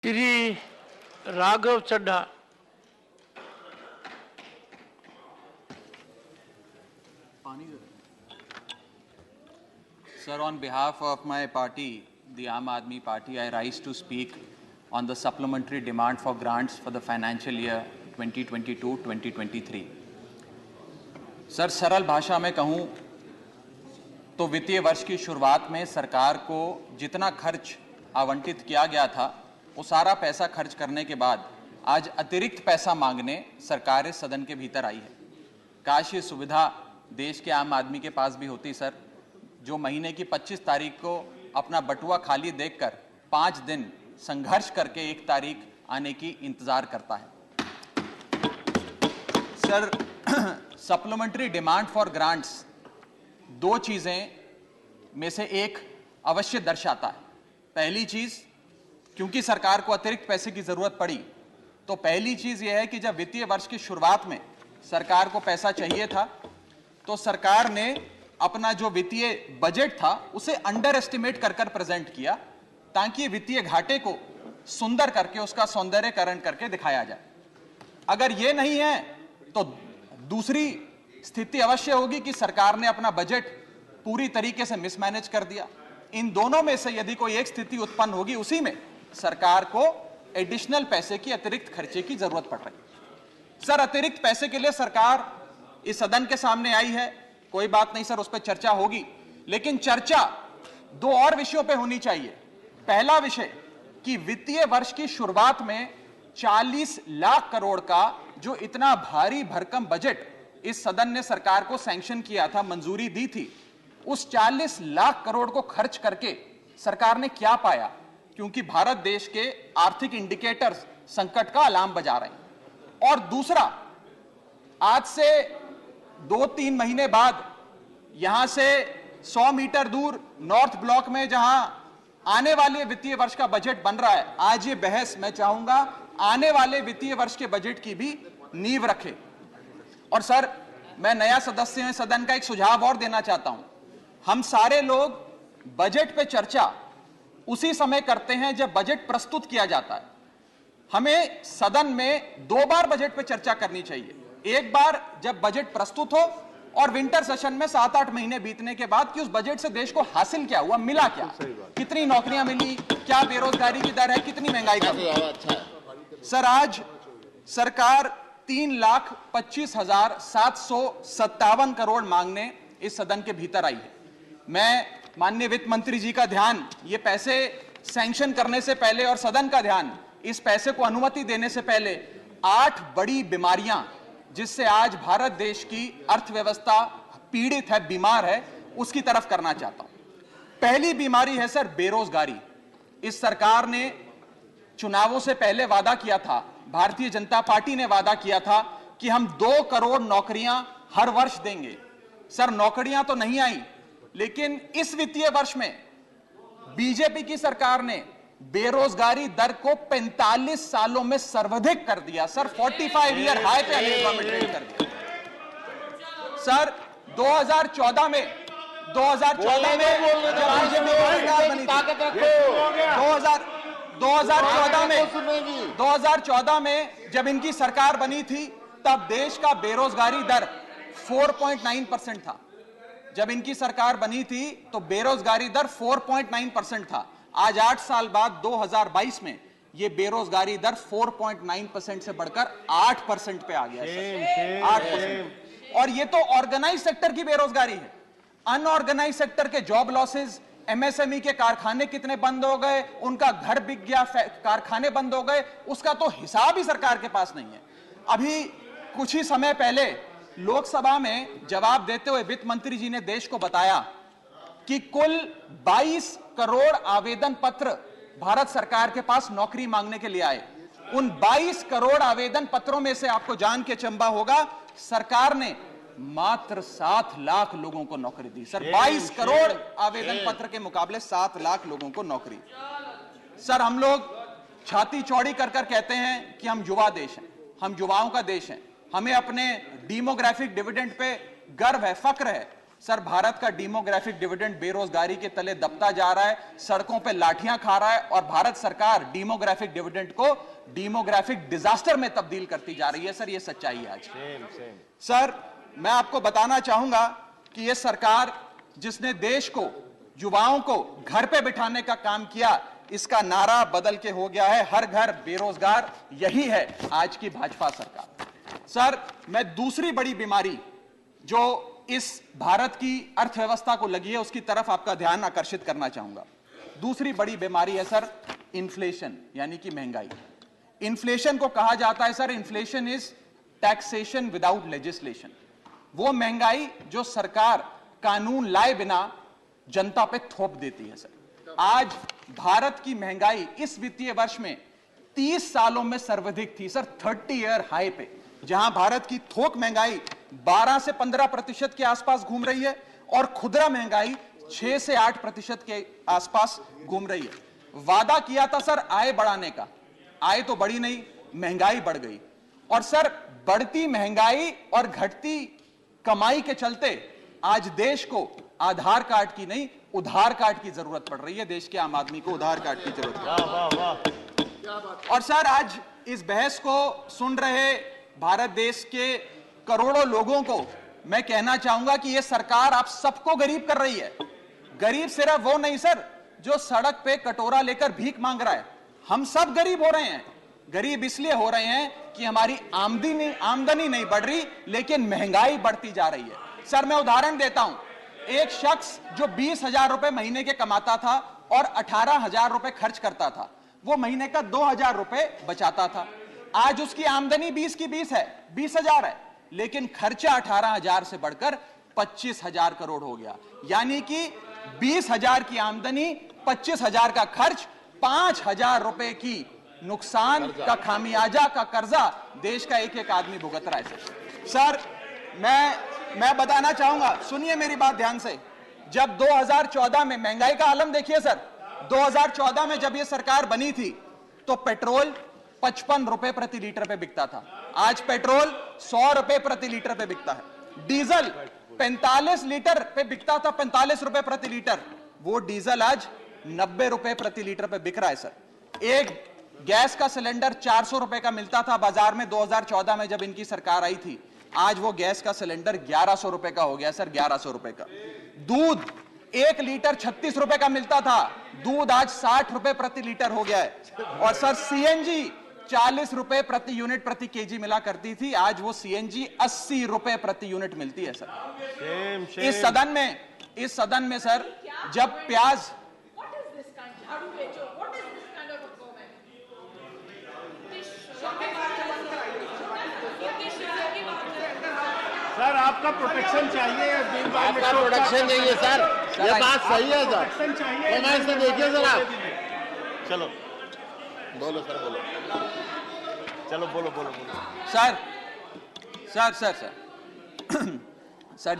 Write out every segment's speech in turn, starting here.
Shri Raghav Chadha. Sir, on behalf of my party, the Aam Aadmi Party, I rise to speak on the supplementary demand for grants for the financial year 2022-2023. Sir, सरल भाषा में कहूं तो वित्तीय वर्ष की शुरुआत में सरकार को जितना खर्च आवंटित किया गया था वो सारा पैसा खर्च करने के बाद आज अतिरिक्त पैसा मांगने सरकार इस सदन के भीतर आई है। काश ये सुविधा देश के आम आदमी के पास भी होती सर, जो महीने की 25 तारीख को अपना बटुआ खाली देखकर 5 दिन संघर्ष करके 1 तारीख आने की इंतजार करता है। Sir, supplementary demand for grants 2 चीजें में से एक अवश्य दर्शाता है। पहली चीज, क्योंकि सरकार को अतिरिक्त पैसे की जरूरत पड़ी, तो पहली चीज यह है कि जब वित्तीय वर्ष की शुरुआत में सरकार को पैसा चाहिए था तो सरकार ने अपना जो वित्तीय बजट था उसे अंडर एस्टिमेट कर प्रेजेंट किया ताकि वित्तीय घाटे को सुंदर करके उसका सौंदर्यकरण करके दिखाया जाए। अगर यह नहीं है तो दूसरी स्थिति अवश्य होगी कि सरकार ने अपना बजट पूरी तरीके से मिसमैनेज कर दिया। इन दोनों में से यदि कोई एक स्थिति उत्पन्न होगी, उसी में सरकार को एडिशनल पैसे की अतिरिक्त खर्चे की जरूरत पड़ रही। सर, अतिरिक्त पैसे के लिए सरकार इस सदन के सामने आई है, कोई बात नहीं सर, उस पर चर्चा होगी, लेकिन चर्चा 2 और विषयों पे होनी चाहिए। पहला विषय कि वित्तीय वर्ष की शुरुआत में 40 लाख करोड़ का जो इतना भारी भरकम बजट इस सदन ने सरकार को सैंक्शन किया था, मंजूरी दी थी, उस 40 लाख करोड़ को खर्च करके सरकार ने क्या पाया, क्योंकि भारत देश के आर्थिक इंडिकेटर्स संकट का अलार्म बजा रहे हैं। और दूसरा, आज से 2-3 महीने बाद यहां से 100 मीटर दूर नॉर्थ ब्लॉक में जहां आने वाले वित्तीय वर्ष का बजट बन रहा है, आज ये बहस मैं चाहूंगा आने वाले वित्तीय वर्ष के बजट की भी नींव रखे। और सर, मैं नया सदस्य हैं सदन का एक सुझाव और देना चाहता हूं। हम सारे लोग बजट पे चर्चा उसी समय करते हैं जब बजट प्रस्तुत किया जाता है। हमें सदन में 2 बार बजट पे चर्चा करनी चाहिए। एक बार जब बजट प्रस्तुत हो और विंटर सेशन में 7-8 महीने बीतने के बाद कि उस बजट से देश को हासिल क्या हुआ, मिला क्या, कितनी नौकरियां मिली, क्या बेरोजगारी की दर है, कितनी महंगाई कम है। सर, आज सरकार 3,25,757 करोड़ मांगने इस सदन के भीतर आई है। मैं माननीय वित्त मंत्री जी का ध्यान ये पैसे सैंक्शन करने से पहले और सदन का ध्यान इस पैसे को अनुमति देने से पहले 8 बड़ी बीमारियां जिससे आज भारत देश की अर्थव्यवस्था पीड़ित है, बीमार है, उसकी तरफ करना चाहता हूं। पहली बीमारी है सर बेरोजगारी। इस सरकार ने चुनावों से पहले वादा किया था, भारतीय जनता पार्टी ने वादा किया था कि हम 2 करोड़ नौकरियां हर वर्ष देंगे। सर, नौकरियां तो नहीं आई, लेकिन इस वित्तीय वर्ष में बीजेपी की सरकार ने बेरोजगारी दर को 45 सालों में सर्वाधिक कर दिया। सर, 45 ईयर हाई पे अनएम्प्लॉयमेंट रेट कर दिया। सर, 2014 में जब बीजेपी की सरकार बनी थी, 2014 में जब इनकी सरकार बनी थी, तब देश का बेरोजगारी दर 4.9% था। जब इनकी सरकार बनी थी तो बेरोजगारी दर 4.9% था। आज 8 साल बाद 2022 में यह बेरोजगारी दर 4.9% से बढ़कर 8% पे आ गया है। 8%। और यह तो ऑर्गेनाइज सेक्टर की बेरोजगारी है। अनऑर्गेनाइज सेक्टर के जॉब लॉसेस, एमएसएमई के कारखाने कितने बंद हो गए, उनका घर बिक गया, कारखाने बंद हो गए, उसका तो हिसाब ही सरकार के पास नहीं है। अभी कुछ ही समय पहले लोकसभा में जवाब देते हुए वित्त मंत्री जी ने देश को बताया कि कुल 22 करोड़ आवेदन पत्र भारत सरकार के पास नौकरी मांगने के लिए आए। उन 22 करोड़ आवेदन पत्रों में से आपको जान के चंबा होगा, सरकार ने मात्र 7 लाख लोगों को नौकरी दी। सर, 22 करोड़ आवेदन पत्र के मुकाबले 7 लाख लोगों को नौकरी। सर, हम लोग छाती चौड़ी कर कहते हैं कि हम युवा देश हैं, हम युवाओं का देश हैं, हमें अपने डेमोग्राफिक डिविडेंड पे गर्व है, फक्र है। सर भारत का डेमोग्राफिक डिविडेंड बेरोजगारी के तले दबता जा रहा है, सड़कों पे लाठियां खा रहा है और भारत सरकार डेमोग्राफिक डिविडेंड को डेमोग्राफिक डिजास्टर में तब्दील करती जा रही है। सर ये सच्चाई है आज। सर मैं आपको बताना चाहूंगा कि यह सरकार जिसने देश को, युवाओं को घर पे बिठाने का काम किया, इसका नारा बदल के हो गया है हर घर बेरोजगार। यही है आज की भाजपा सरकार। सर मैं दूसरी बड़ी बीमारी जो इस भारत की अर्थव्यवस्था को लगी है उसकी तरफ आपका ध्यान आकर्षित करना चाहूंगा। दूसरी बड़ी बीमारी है सर इन्फ्लेशन, यानी कि महंगाई। इन्फ्लेशन को कहा जाता है sir, inflation is taxation without legislation. वो महंगाई जो सरकार कानून लाए बिना जनता पे थोप देती है। सर आज भारत की महंगाई इस वित्तीय वर्ष में 30 सालों में सर्वाधिक थी सर, 30 ईयर हाई पे, जहां भारत की थोक महंगाई 12 से 15% के आसपास घूम रही है और खुदरा महंगाई 6 से 8% के आसपास घूम रही है। वादा किया था सर आय बढ़ाने का, आय तो बढ़ी नहीं, महंगाई बढ़ गई। और सर बढ़ती महंगाई और घटती कमाई के चलते आज देश को आधार कार्ड की नहीं, उधार कार्ड की जरूरत पड़ रही है। देश के आम आदमी को उधार कार्ड की जरूरत है। और सर आज इस बहस को सुन रहे भारत देश के करोड़ों लोगों को मैं कहना चाहूंगा कि यह सरकार आप सबको गरीब कर रही है। गरीब सिर्फ वो नहीं सर जो सड़क पे कटोरा लेकर भीख मांग रहा है, हम सब गरीब हो रहे हैं। गरीब इसलिए हो रहे हैं कि हमारी आमदनी नहीं बढ़ रही, लेकिन महंगाई बढ़ती जा रही है। सर मैं उदाहरण देता हूं, एक शख्स जो 20,000 रुपए महीने के कमाता था और 18,000 रुपए खर्च करता था, वो महीने का 2,000 रुपए बचाता था। आज उसकी आमदनी 20 की 20 है, 20,000 है, लेकिन खर्चा 18,000 से बढ़कर 25,000 करोड़ हो गया। यानी कि 20,000 की आमदनी, 25,000 का खर्च, 5,000 रुपए की नुकसान का खामियाजा का कर्जा देश का एक एक आदमी भुगत रहा है। सर मैं बताना चाहूंगा, सुनिए मेरी बात ध्यान से। जब 2014 में महंगाई का आलम देखिए सर, 2014 में जब यह सरकार बनी थी तो पेट्रोल 55 रुपए प्रति लीटर पे बिकता था, आज पेट्रोल 100 रुपए प्रति लीटर पे बिकता है। डीजल 45 लीटर पे बिकता था, 45 रुपए प्रति लीटर, वो डीजल आज 90 रुपए प्रति लीटर पे बिक रहा है। सर एक गैस का सिलेंडर 400 रुपए का मिलता था बाजार में 2014 में जब इनकी सरकार आई थी, आज वो गैस का सिलेंडर 1100 रुपए का हो गया सर, 1100 रुपए का। दूध 1 लीटर 36 रुपए का मिलता था, दूध आज 60 रुपए प्रति लीटर हो गया है। और सर सीएनजी 40 रुपए प्रति यूनिट प्रति केजी मिला करती थी, आज वो सीएनजी 80 रुपए प्रति यूनिट मिलती है सर। इस सदन में सर जब प्याज, सर आपका प्रोटेक्शन चाहिए, आपका प्रोटेक्शन चाहिए सर, ये बात सही है सर। प्रोटेक्शन चाहिए। कमेंट से देखिए सर आप। चलो बोलो सर, बोलो। चलो बोलो बोलो बोलो। Sir sir sir sir sir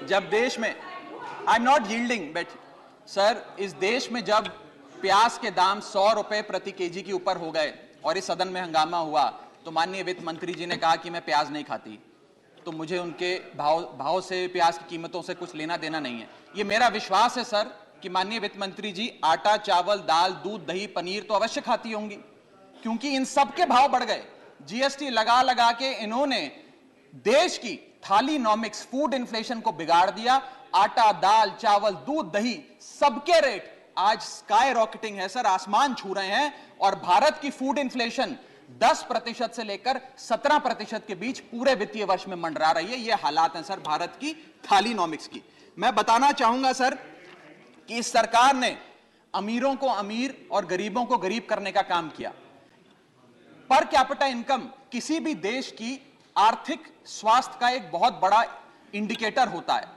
जब देश में, I am not yielding, but sir इस देश में जब प्याज के दाम 100 रुपए प्रति केजी के ऊपर हो गए और इस सदन में हंगामा हुआ, तो माननीय वित्त मंत्री जी ने कहा कि मैं प्याज नहीं खाती, तो मुझे उनके भाव से, प्याज की कीमतों से कुछ लेना देना नहीं है। ये मेरा विश्वास है सर कि माननीय वित्त मंत्री जी आटा, चावल, दाल, दूध, दही, पनीर तो अवश्य खाती होंगी, क्योंकि इन सब के भाव बढ़ गए। जीएसटी लगा लगा के इन्होंने देश की थालीनॉमिक्स, फूड इन्फ्लेशन को बिगाड़ दिया। आटा, दाल, चावल, दूध, दही, सबके रेट आज स्काई रॉकेटिंग है सर, आसमान छू रहे हैं। और भारत की फूड इन्फ्लेशन 10% से लेकर 17% के बीच पूरे वित्तीय वर्ष में मंडरा रही है। ये हालात हैं सर भारत की थालीनॉमिक्स की। मैं बताना चाहूंगा सर कि इस सरकार ने अमीरों को अमीर और गरीबों को गरीब करने का काम किया। पर कैपिटा इनकम किसी भी देश की आर्थिक स्वास्थ्य का एक बहुत बड़ा इंडिकेटर होता है।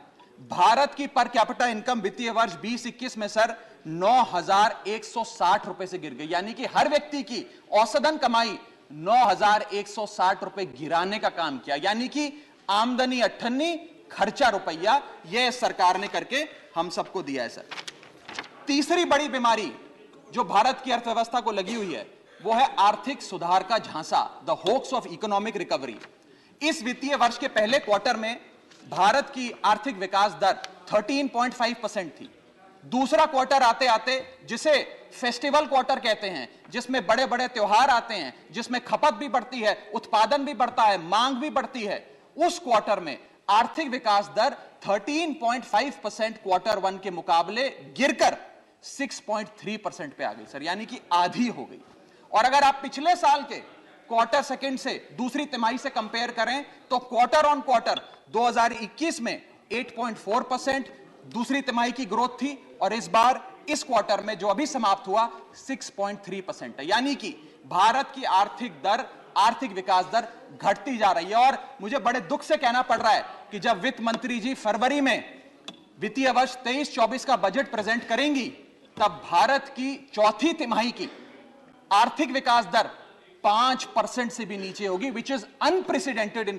भारत की पर कैपिटा इनकम वित्तीय वर्ष 2021 में सर 9,160 रुपए से गिर गई, यानी कि हर व्यक्ति की औसतन कमाई 9,160 रुपए गिराने का काम किया। यानी कि आमदनी 98, खर्चा रुपया, यह सरकार ने करके हम सबको दिया है सर। तीसरी बड़ी बीमारी जो भारत की अर्थव्यवस्था को लगी हुई है वो है आर्थिक सुधार का झांसा, the hoax of economic recovery. इस वित्तीय वर्ष के पहले क्वार्टर में भारत की आर्थिक विकास दर 13.5% थी। दूसरा क्वार्टर आते आते, जिसे फेस्टिवल क्वार्टर कहते हैं, जिसमें बड़े बड़े त्योहार आते हैं, जिसमें खपत भी बढ़ती है, उत्पादन भी बढ़ता है, मांग भी बढ़ती है, उस क्वार्टर में आर्थिक विकास दर 13.5% क्वार्टर वन के मुकाबले गिरकर 6.3% पे आ गई सर, यानी कि आधी हो गई। और अगर आप पिछले साल के क्वार्टर सेकंड से दूसरी तिमाही से कंपेयर करें तो क्वार्टर ऑन क्वार्टर 2021 में 8.4% दूसरी तिमाही की ग्रोथ थी, और इस बार इस क्वार्टर में जो अभी समाप्त हुआ 6.3% है, यानी कि भारत की आर्थिक विकास दर घटती जा रही है। और मुझे बड़े दुख से कहना पड़ रहा है कि जब वित्त मंत्री जी फरवरी में वित्तीय वर्ष 23-24 का बजट प्रेजेंट करेंगी, तब भारत की चौथी तिमाही की आर्थिक विकास दर 5% से भी नीचे होगी, which is unprecedented in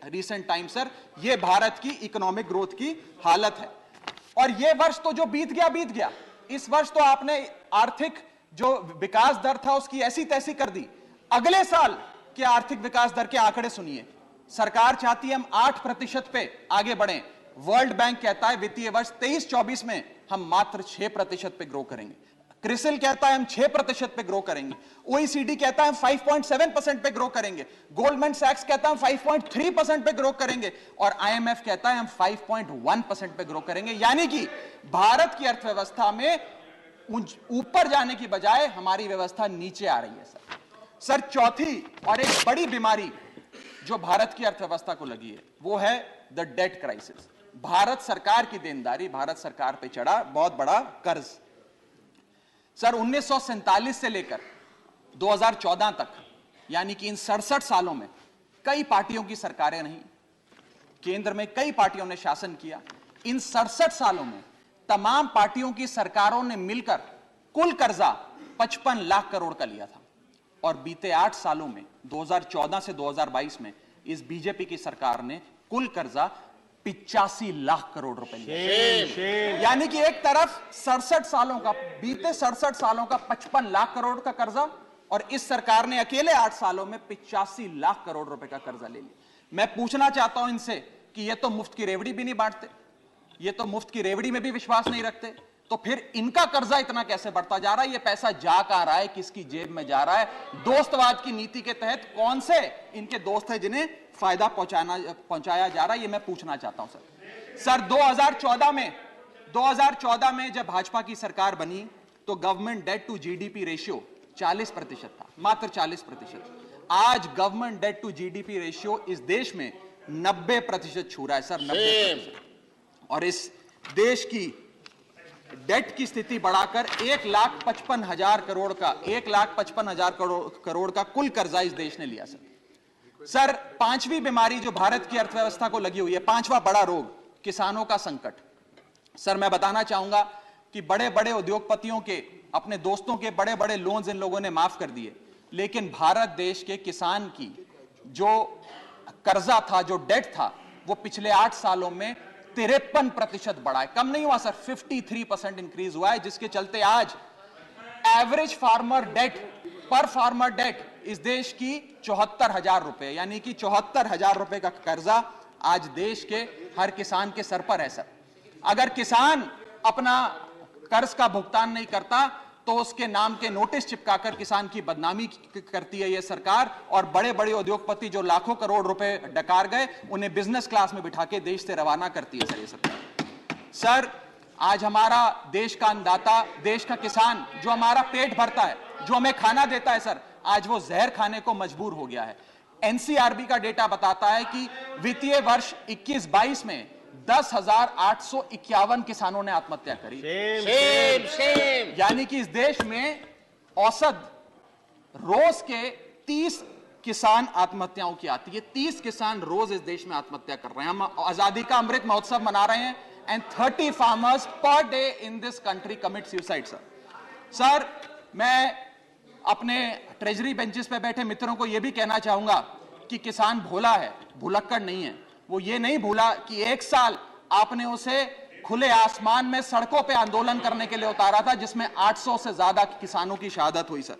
recent time sir. यह भारत की इकोनॉमिक ग्रोथ की हालत है। और यह वर्ष तो जो बीत गया, इस वर्ष तो आपने आर्थिक जो विकास दर था उसकी ऐसी तैसी कर दी। अगले साल के आर्थिक विकास दर के आंकड़े सुनिए। सरकार चाहती है हम 8% पे आगे बढ़ें। वर्ल्ड बैंक कहता है वित्तीय वर्ष 23-24 में हम मात्र 6% पे ग्रो करेंगे। क्रिसिल कहता है हम 6% पे ग्रो करेंगे। ओईसीडी कहता है हम 5.7% पे ग्रो करेंगे। गोल्डमैन सैक्स कहता है हम 5.3% पे ग्रो करेंगे, और आईएमएफ कहता है हम 5.1% पे ग्रो करेंगे। यानी कि भारत की अर्थव्यवस्था में ऊपर जाने की बजाय हमारी व्यवस्था नीचे आ रही है सर। चौथी और एक बड़ी बीमारी जो भारत की अर्थव्यवस्था को लगी है वो है द डेट क्राइसिस। भारत सरकार की देनदारी, भारत सरकार पे चढ़ा बहुत बड़ा कर्ज। सर 1947 से लेकर 2014 तक, यानी कि इन 67 सालों में कई पार्टियों की सरकारें रहीं, केंद्र में कई पार्टियों ने शासन किया। इन 67 सालों में तमाम पार्टियों की सरकारों ने मिलकर कुल कर्जा 55 लाख करोड़ का लिया था, और बीते 8 सालों में 2014 से 2022 में इस बीजेपी की सरकार ने कुल कर्जा 85 लाख करोड़ रुपए लिया। यानी कि एक तरफ 67 सालों का, बीते 67 सालों का 55 लाख करोड़ का कर्जा, और इस सरकार ने अकेले 8 सालों में 85 लाख करोड़ रुपए का कर्जा ले लिया। मैं पूछना चाहता हूं इनसे कि ये तो मुफ्त की रेवड़ी भी नहीं बांटते, ये तो मुफ्त की रेवड़ी में भी विश्वास नहीं रखते, तो फिर इनका कर्जा इतना कैसे बढ़ता जा रहा है? ये पैसा जा कहां रहा है, किसकी जेब में जा रहा है? दोस्तवाद की नीति के तहत कौन से इनके दोस्त हैं जिन्हें फायदा पहुंचाया जा रहा है? ये मैं पूछना चाहता हूं सर 2014 में जब भाजपा की सरकार बनी तो government debt to GDP ratio 40% था, मात्र 40%। आज government debt to GDP ratio इस देश में 90% छू रहा है सर, 90%। और इस देश की डेट की स्थिति बढ़ाकर 1,55,000 करोड़ का 1,55,000 करोड़ का कुल कर्जा इस देश ने लिया सर। पांचवी बीमारी जो भारत की अर्थव्यवस्था को लगी हुई है, पांचवा बड़ा रोग, किसानों का संकट। सर मैं बताना चाहूंगा कि बड़े बड़े उद्योगपतियों के, अपने दोस्तों के बड़े बड़े लोन्स इन लोगों ने माफ कर दिए, लेकिन भारत देश के किसान की जो कर्जा था, जो डेट था, वो पिछले 8 सालों में 53% बढ़ा है, कम नहीं हुआ सर, 53% इंक्रीज हुआ है, जिसके चलते आज एवरेज फार्मर डेट, पर फार्मर डेट इस देश की 74,000 रुपए, यानी कि 74,000 रुपए का कर्जा आज देश के हर किसान के सर पर है सर। अगर किसान अपना कर्ज का भुगतान नहीं करता तो उसके नाम के नोटिस चिपकाकर किसान की बदनामी करती है यह सरकार, और बड़े बड़े उद्योगपति जो लाखों करोड़ रुपए डकार गए उन्हें बिजनेस क्लास में बिठा के देश से रवाना करती है सर ये सरकार। सर आज हमारा देश का अन्नदाता, देश का किसान जो हमारा पेट भरता है, जो हमें खाना देता है सर, आज वो जहर खाने को मजबूर हो गया है। एनसीआरबी का डेटा बताता है कि वित्तीय वर्ष 21-22 में 10,851 किसानों ने आत्महत्या करी। यानी कि इस देश में औसत रोज के 30 किसान आत्महत्याओं की आती है। 30 किसान रोज इस देश में आत्महत्या कर रहे हैं। हम आजादी का अमृत महोत्सव मना रहे हैं, and 30 farmers per day in this country commit suicide sir. मैं अपने ट्रेजरी बेंचेस पे बैठे मित्रों को यह भी कहना चाहूंगा कि किसान भोला है, भुलक्कड़ नहीं है। वो ये नहीं भूला कि 1 साल आपने उसे खुले आसमान में सड़कों पे आंदोलन करने के लिए उतारा था, जिसमें 800 से ज्यादा किसानों की शहादत हुई सर।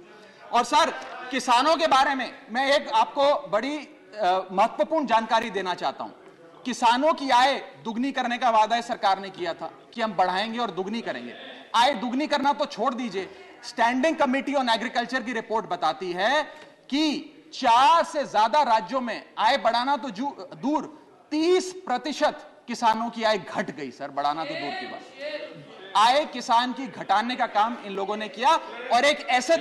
और सर किसानों के बारे में मैं एक आपको बड़ी महत्वपूर्ण जानकारी देना चाहता हूं। किसानों की आय दुगनी करने का वादा सरकार ने किया था कि हम बढ़ाएंगे और दुगनी करेंगे। आय दुगनी करना तो छोड़ दीजिए, स्टैंडिंग कमेटी ऑन एग्रीकल्चर की रिपोर्ट बताती है कि 4 से ज्यादा राज्यों में आय बढ़ाना तो दूर, 30% किसानों की आय घट गई सर, बढ़ाना तो दूर की बात। आय किसान की घटाने का काम इन लोगों ने किया, और एक ऐसे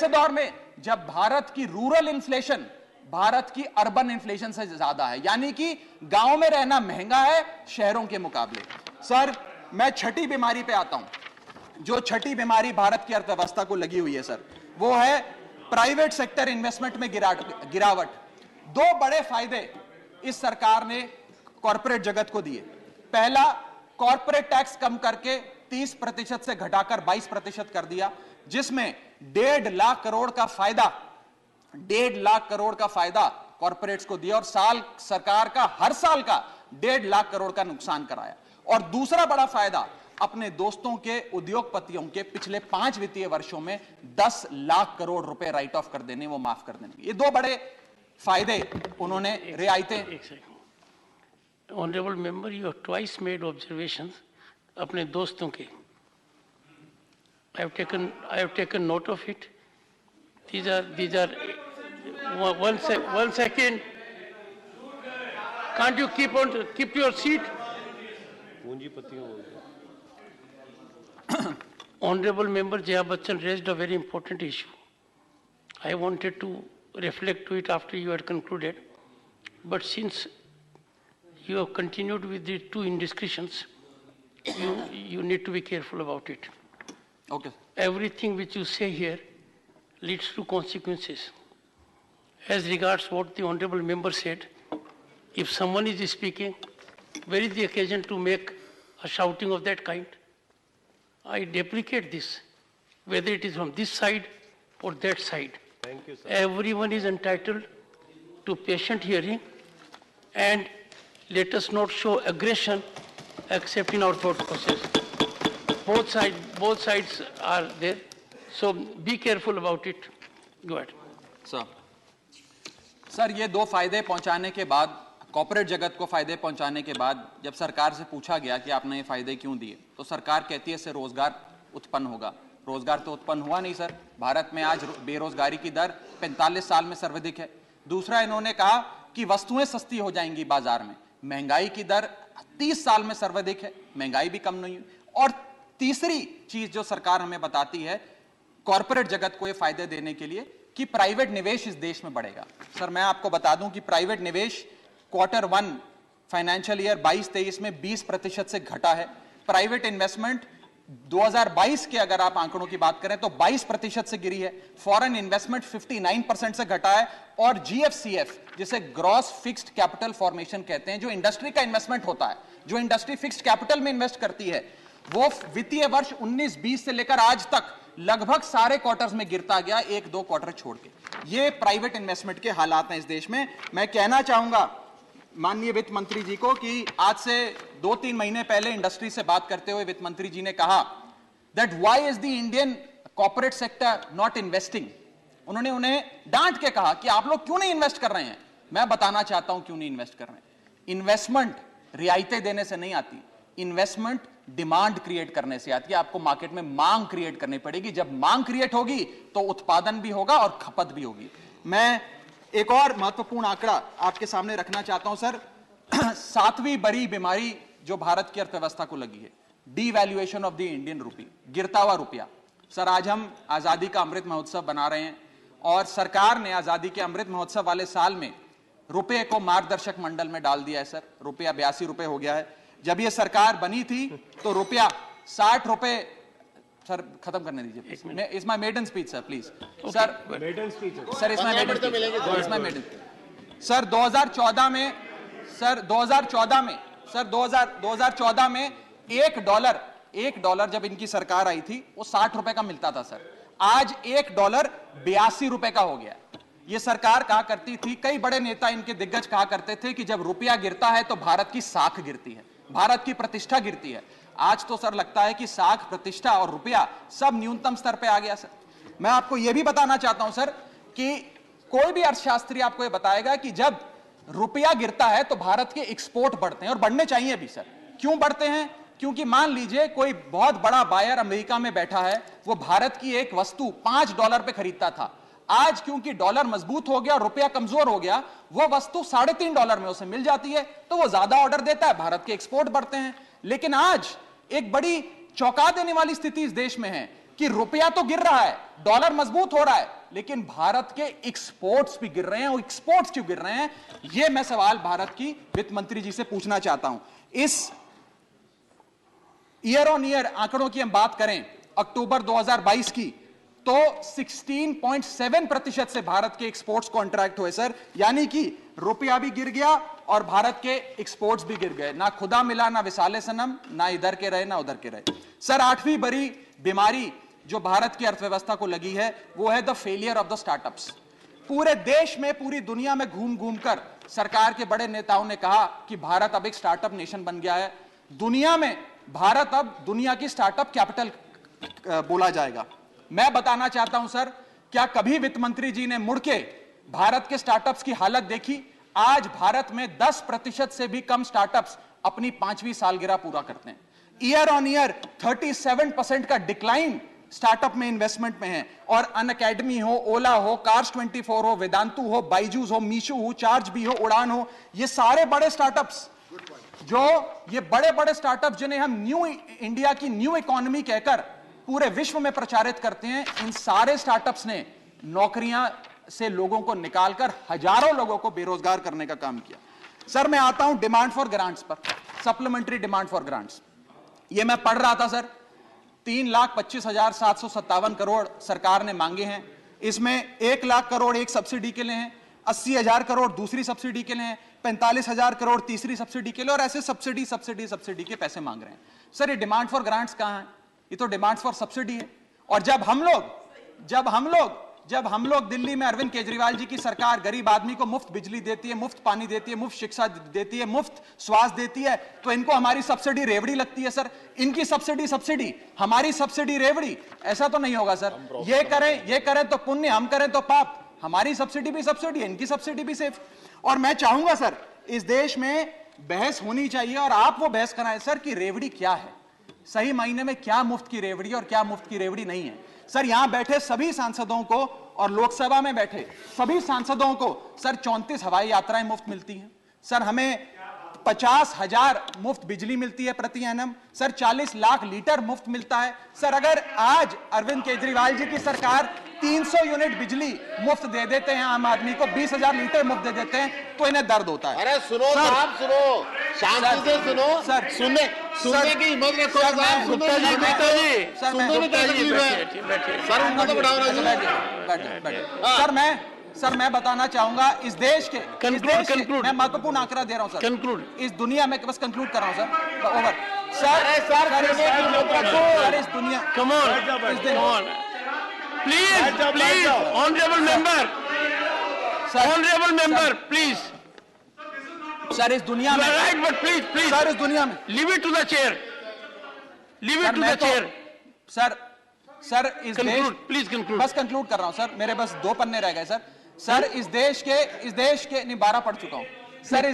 दौर में जब भारत की रूरल इन्फ्लेशन भारत की अर्बन इन्फ्लेशन से ज्यादा है, यानी कि गांव में रहना महंगा है शहरों के मुकाबले। सर मैं छठी बीमारी पे आता हूं। जो छठी बीमारी भारत की अर्थव्यवस्था को लगी हुई है सर, वो है प्राइवेट सेक्टर इन्वेस्टमेंट में गिरावट। 2 बड़े फायदे इस सरकार ने कॉर्पोरेट जगत को दिए। पहला, कॉर्पोरेट टैक्स कम करके 30% से घटाकर 22% कर दिया, जिसमें 1.5 लाख करोड़ का फायदा 1.5 लाख करोड़ का फायदा कॉर्पोरेट्स को दिया, और सरकार का हर साल का 1.5 लाख करोड़ का नुकसान कराया। और दूसरा बड़ा फायदा, अपने दोस्तों के उद्योगपतियों के पिछले 5 वित्तीय वर्षों में 10 लाख करोड़ रुपए राइट ऑफ कर देने, वो माफ कर देने। ये 2 बड़े फायदे उन्होंने रियायतें। Honourable member, you have twice made observations अपने दोस्तों के। I have taken note of it. These are one second. Can't you keep your seat? Honorable member Jaya Bachchan raised a very important issue. I wanted to reflect to it after you had concluded, but since you have continued with the 2 indiscretions, you need to be careful about it. Okay. Everything which you say here leads to consequences. As regards what the honorable member said, if someone is speaking, where is the occasion to make a shouting of that kind? I deprecate this, whether it is from this side or that side. Thank you, sir. Everyone is entitled to patient hearing, and let us not show aggression except in our thought process. Both sides are there, so be careful about it. Go ahead. Sir ये 2 फायदे पहुंचाने के बाद, corporate जगत को फायदे पहुंचाने के बाद, जब सरकार से पूछा गया कि आपने ये फायदे क्यों दिए, तो सरकार कहती है इससे रोजगार उत्पन्न होगा। रोजगार तो उत्पन्न हुआ नहीं सर। भारत में आज बेरोजगारी की दर 45 साल में सर्वाधिक है। दूसरा, इन्होंने कहा कि वस्तुएं सस्ती हो जाएंगी बाजार में। महंगाई की दर 30 साल में सर्वाधिक है, महंगाई भी कम नहीं हुई। और तीसरी चीज जो सरकार हमें बताती है कॉर्पोरेट जगत को ये फायदे देने के लिए, कि प्राइवेट निवेश इस देश में बढ़ेगा। सर मैं आपको बता दूं कि प्राइवेट निवेश Q1 फाइनेंशियल ईयर 22-23 में 20% से घटा है। प्राइवेट इन्वेस्टमेंट 2022 के अगर आप आंकड़ों की बात करें तो 22% से गिरी है। फॉरेन इन्वेस्टमेंट 59% से घटा है। और GFCF, जिसे ग्रॉस फिक्स्ड कैपिटल फॉर्मेशन कहते हैं, जो इंडस्ट्री का इन्वेस्टमेंट होता है, जो इंडस्ट्री फिक्स्ड कैपिटल में इन्वेस्ट करती है, वो वित्तीय वर्ष 19-20 से लेकर आज तक लगभग सारे क्वार्टर्स में गिरता गया, 1-2 क्वार्टर छोड़ के। ये प्राइवेट इन्वेस्टमेंट के हालात हैं इस देश में। मैं कहना चाहूंगा माननीय वित्त मंत्री जी को कि आज से 2-3 महीने पहले इंडस्ट्री से बात करते हुए वित्त मंत्री जी ने कहा that why is the Indian corporate sector not investing. उन्होंने उन्हें डांट के कहा कि आप लोग क्यों नहीं इन्वेस्ट कर रहे हैं। मैं बताना चाहता हूं क्यों नहीं इन्वेस्ट कर रहे हैं। इन्वेस्टमेंट रियायतें देने से नहीं आती, इन्वेस्टमेंट डिमांड क्रिएट करने से आती है। आपको मार्केट में मांग क्रिएट करनी पड़ेगी। जब मांग क्रिएट होगी तो उत्पादन भी होगा और खपत भी होगी। मैं एक और महत्वपूर्ण आंकड़ा आपके सामने रखना चाहता हूं सर। 7वीं बड़ी बीमारी जो भारत की अर्थव्यवस्था को लगी है, devaluation of the Indian rupee, गिरता हुआ रुपया। सर आज हम आजादी का अमृत महोत्सव बना रहे हैं और सरकार ने आजादी के अमृत महोत्सव वाले साल में रुपये को मार्गदर्शक मंडल में डाल दिया है। सर रुपया 82 रुपए हो गया है। जब ये सरकार बनी थी तो रुपया 60 रुपए। सर खत्म करने दीजिए। Is my maiden speech sir please. Sir maiden speech sir is my maiden sir 2014 में सर 2014 में $1 जब इनकी सरकार आई थी वो 60 रुपए का मिलता था सर। आज $1 82 रुपए का हो गया। ये सरकार कहा करती थी, कई बड़े नेता इनके दिग्गज कहा करते थे कि जब रुपया गिरता है तो भारत की साख गिरती है, भारत की प्रतिष्ठा गिरती है। आज तो सर लगता है कि साख, प्रतिष्ठा और रुपया सब न्यूनतम स्तर पे आ गया सर। मैं आपको यह भी बताना चाहता हूं सर कि कोई भी अर्थशास्त्री आपको यह बताएगा कि जब रुपया गिरता है तो भारत के एक्सपोर्ट बढ़ते हैं, और बढ़ने चाहिए भी सर। क्यों बढ़ते हैं? क्योंकि मान लीजिए कोई बहुत बड़ा बायर अमेरिका में बैठा है, वो भारत की एक वस्तु $5 पे खरीदता था, आज क्योंकि डॉलर मजबूत हो गया और रुपया कमजोर हो गया, वो वस्तु $3.5 में उसे मिल जाती है, तो वो ज्यादा ऑर्डर देता है, भारत के एक्सपोर्ट बढ़ते हैं। लेकिन आज एक बड़ी चौंका देने वाली स्थिति इस देश में है कि रुपया तो गिर रहा है, डॉलर मजबूत हो रहा है, लेकिन भारत के एक्सपोर्ट्स भी गिर रहे हैं। और एक्सपोर्ट्स क्यों गिर रहे हैं, यह मैं सवाल भारत की वित्त मंत्री जी से पूछना चाहता हूं। इस ईयर ऑन ईयर आंकड़ों की हम बात करें अक्टूबर 2022 की, तो 16.7% से भारत के एक्सपोर्ट्स कॉन्ट्रैक्ट हुए सर, यानी कि रुपया भी गिर गया और भारत के एक्सपोर्ट्स भी गिर गए। ना खुदा मिला ना विसाले सनम, ना इधर के रहे ना उधर के रहे। सर 8वीं बड़ी बीमारी जो भारत की अर्थव्यवस्था को लगी है वो है the failure of the startups. पूरे देश में, पूरी दुनिया में घूम घूम कर सरकार के बड़े नेताओं ने कहा कि भारत अब एक स्टार्टअप नेशन बन गया है, दुनिया में भारत अब दुनिया की स्टार्टअप कैपिटल बोला जाएगा। मैं बताना चाहता हूं सर, क्या कभी वित्त मंत्री जी ने मुड़ के भारत के स्टार्टअप्स की हालत देखी? आज भारत में 10% से भी कम स्टार्टअप्स अपनी 5वीं सालगिरह पूरा करते हैं। ईयर ऑन ईयर 37% का डिक्लाइन स्टार्टअप में इन्वेस्टमेंट में है। और अनअकैडमी हो, ओला हो, कार्स 24 हो, वेदांतु हो, बाइजूस हो, मीशो हो, चार्ज भी हो, उड़ान हो, ये सारे बड़े स्टार्टअप्स, जो ये बड़े बड़े स्टार्टअप जिन्हें हम न्यू इंडिया की न्यू इकोनॉमी कहकर पूरे विश्व में प्रचारित करते हैं, इन सारे स्टार्टअप्स ने नौकरियां से लोगों को निकालकर हजारों लोगों को बेरोजगार करने का काम किया। सर मैं आता हूं डिमांड फॉर ग्रांट्स पर, सप्लीमेंट्री डिमांड फॉर ग्रांट्स। ये मैं पढ़ रहा था सर, 3,25,757 करोड़ सरकार ने मांगे हैं। इसमें 1 लाख करोड़ एक सब्सिडी के लिए हैं, 80,000 करोड़ दूसरी सब्सिडी के लिए हैं, 45,000 करोड़ तीसरी सब्सिडी के लिए, और ऐसे सब्सिडी के पैसे मांग रहे हैं। सर ये डिमांड फॉर ग्रांट्स कहां है? ये तो डिमांड फॉर सब्सिडी है। और जब हम लोग दिल्ली में अरविंद केजरीवाल जी की सरकार गरीब आदमी को मुफ्त बिजली देती है, मुफ्त पानी देती है, मुफ्त शिक्षा देती है, मुफ्त स्वास्थ्य देती है, तो इनको हमारी सब्सिडी रेवड़ी लगती है सर। इनकी सब्सिडी, हमारी सब्सिडी रेवड़ी, ऐसा तो नहीं होगा सर। ये करें तो पुण्य, हम करें तो पाप। हमारी सब्सिडी भी सब्सिडी है, इनकी सब्सिडी भी सेफ। और मैं चाहूंगा सर इस देश में बहस होनी चाहिए, और आप वो बहस कराएं सर कि रेवड़ी क्या है, सही मायने में क्या मुफ्त की रेवड़ी और क्या मुफ्त की रेवड़ी नहीं है। सर यहां बैठे सभी सांसदों को और लोकसभा में बैठे सभी सांसदों को सर 34 हवाई यात्राएं मुफ्त मिलती हैं। सर हमें 50,000 मुफ्त बिजली मिलती है प्रति एनम। सर 40 लाख लीटर मुफ्त मिलता है। सर अगर आज अरविंद केजरीवाल जी की सरकार 300 यूनिट बिजली मुफ्त दे देते हैं आम आदमी को, 20,000 लीटर मुफ्त दे देते हैं, तो इन्हें दर्द होता है। अरे सुनो साहब, सुनो, शांति से सुनो सर, सुनने की हिम्मत रखो सर, साहब, मैं- सुनने की हिम्मत है। सर, मैं- सुनने में क्या तकलीफ है? सर उनको तो बढ़ाओ ना जी। सर मैं बताना चाहूंगा इस देश के Conclude. मैं महत्वपूर्ण आंकड़ा दे रहा हूं सर। Conclude. इस दुनिया में बस कंक्लूड कर रहा हूं सर, ओवर। अरे सर, सर इस दुनिया, Come on, come on. Please, honorable member, please. Sir इस दुनिया You में, are right, but please. Sir इस दुनिया में, Leave it to the chair. Leave it to the chair. Sir इस देश, Please conclude. बस कंक्लूड कर रहा हूं सर, मेरे बस 2 पन्ने रह गए सर। सर इस देश के नहीं 12 पढ़ चुका हूं सर।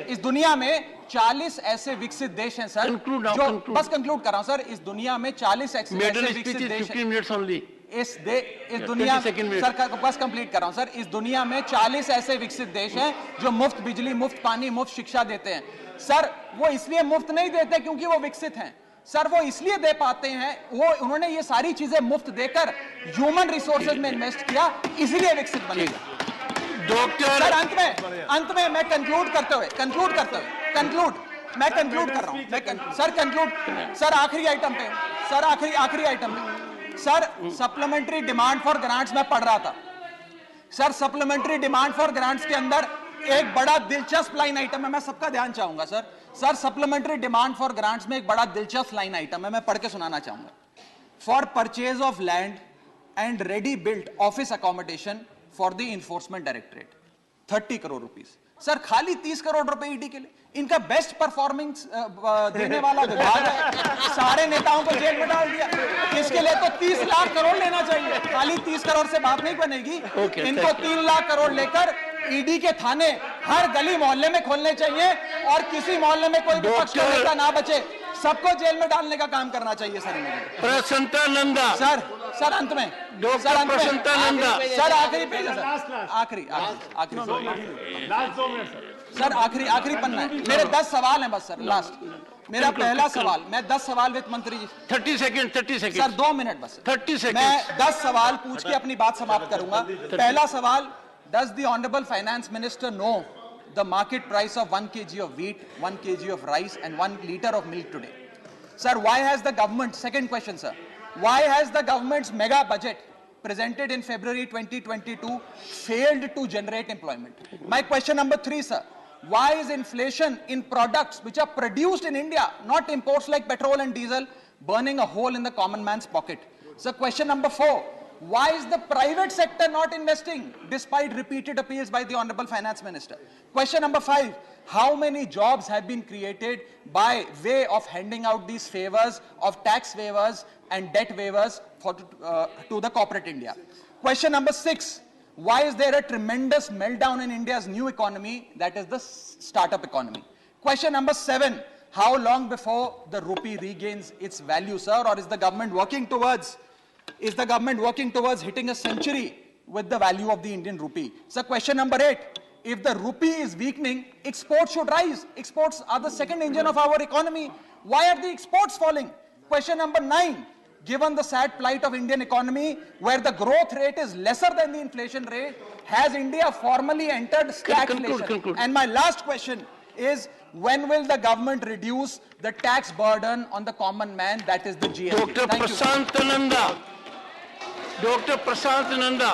इस दुनिया में 40 ऐसे विकसित देश हैं सर, Conclude now, जो conclude. बस कंक्लूड कर रहा हूं सर। इस दुनिया में 40 ऐसे Middle विकसित speech is देश 15 हैं। minutes only. इस दुनिया 22nd minute. सर बस कंप्लीट कर रहा हूं सर। इस दुनिया में 40 ऐसे विकसित देश हैं जो मुफ्त बिजली, मुफ्त पानी, मुफ्त शिक्षा देते हैं। सर वो इसलिए मुफ्त नहीं देते क्योंकि वो विकसित हैं सर, वो इसलिए दे पाते हैं, उन्होंने ये सारी चीजें मुफ्त देकर ह्यूमन रिसोर्सेज में इन्वेस्ट किया, इसलिए विकसित बने। डॉक्टर सर अंत में मैं कंक्लूड कर रहा हूं सर, आखिरी आइटम पे sir supplementary demand for grants में पढ़ रहा था sir. Supplementary demand for grants के अंदर एक बड़ा दिलचस्प लाइन आइटम है, मैं सबका ध्यान चाहूंगा sir. Sir supplementary demand for grants में एक बड़ा दिलचस्प लाइन आइटम है, मैं पढ़ के सुनाना चाहूंगा। For purchase of land and ready built office accommodation for the enforcement directorate 30 crore rupees. Sir खाली 30 करोड़ रुपए ईडी के लिए, इनका बेस्ट परफॉर्मेंस देने वाला विभाग है, सारे नेताओं को जेल में डाल दिया। इसके लिए तो 30 लाख करोड़ लेना चाहिए, खाली 30 करोड़ से बात नहीं बनेगी। इनको 3 लाख करोड़ लेकर ईडी के थाने हर गली मोहल्ले में खोलने चाहिए और किसी मोहल्ले में कोई विपक्ष का नेता ना बचे, सबको जेल में डालने का काम करना चाहिए सर इन्हें। प्रसन्नता नंदा, सर अंत में, डॉक्टर अंत में। प्रसन्नता नंदा, सर आखिरी पेज है सर, आखिरी लास्ट 2 मिनट सर। सर आखिरी पन्ना है। मेरे 10 सवाल हैं बस सर, लास्ट मेरा पहला सवाल, मैं 10 सवाल वित्त मंत्री जी 30 सेकंड सर 2 मिनट बस 30 मैं सेकंड 10 सवाल पूछ के अपनी बात समाप्त करूंगा। पहला सवाल, does the honourable finance minister know the market price of 1 kg of wheat, 1 kg of rice and 1 liter of milk today? Sir, why has the government, second question sir, why has the government's mega budget presented in February 2022 failed to generate employment? My question number 3 sir, why is inflation in products which are produced in India, not imports like petrol and diesel, burning a hole in the common man's pocket? So question number 4, why is the private sector not investing despite repeated appeals by the Honorable Finance Minister? Question number 5, how many jobs have been created by way of handing out these favors of tax waivers and debt waivers to the corporate India? Question number 6, why is there a tremendous meltdown in India's new economy, that is the startup economy? Question number 7, how long before the rupee regains its value, sir, or is the government working towards hitting a century with the value of the Indian rupee? So question number 8, if the rupee is weakening, exports should rise. Exports are the second engine of our economy. Why are the exports falling? Question number 9, given the sad plight of Indian economy, where the growth rate is lesser than the inflation rate, has India formally entered stagflation? Conclude. And my last question is, when will the government reduce the tax burden on the common man, that is the GST? Dr. Thank you, sir. Prasant Nanda, Dr. Prasant Nanda.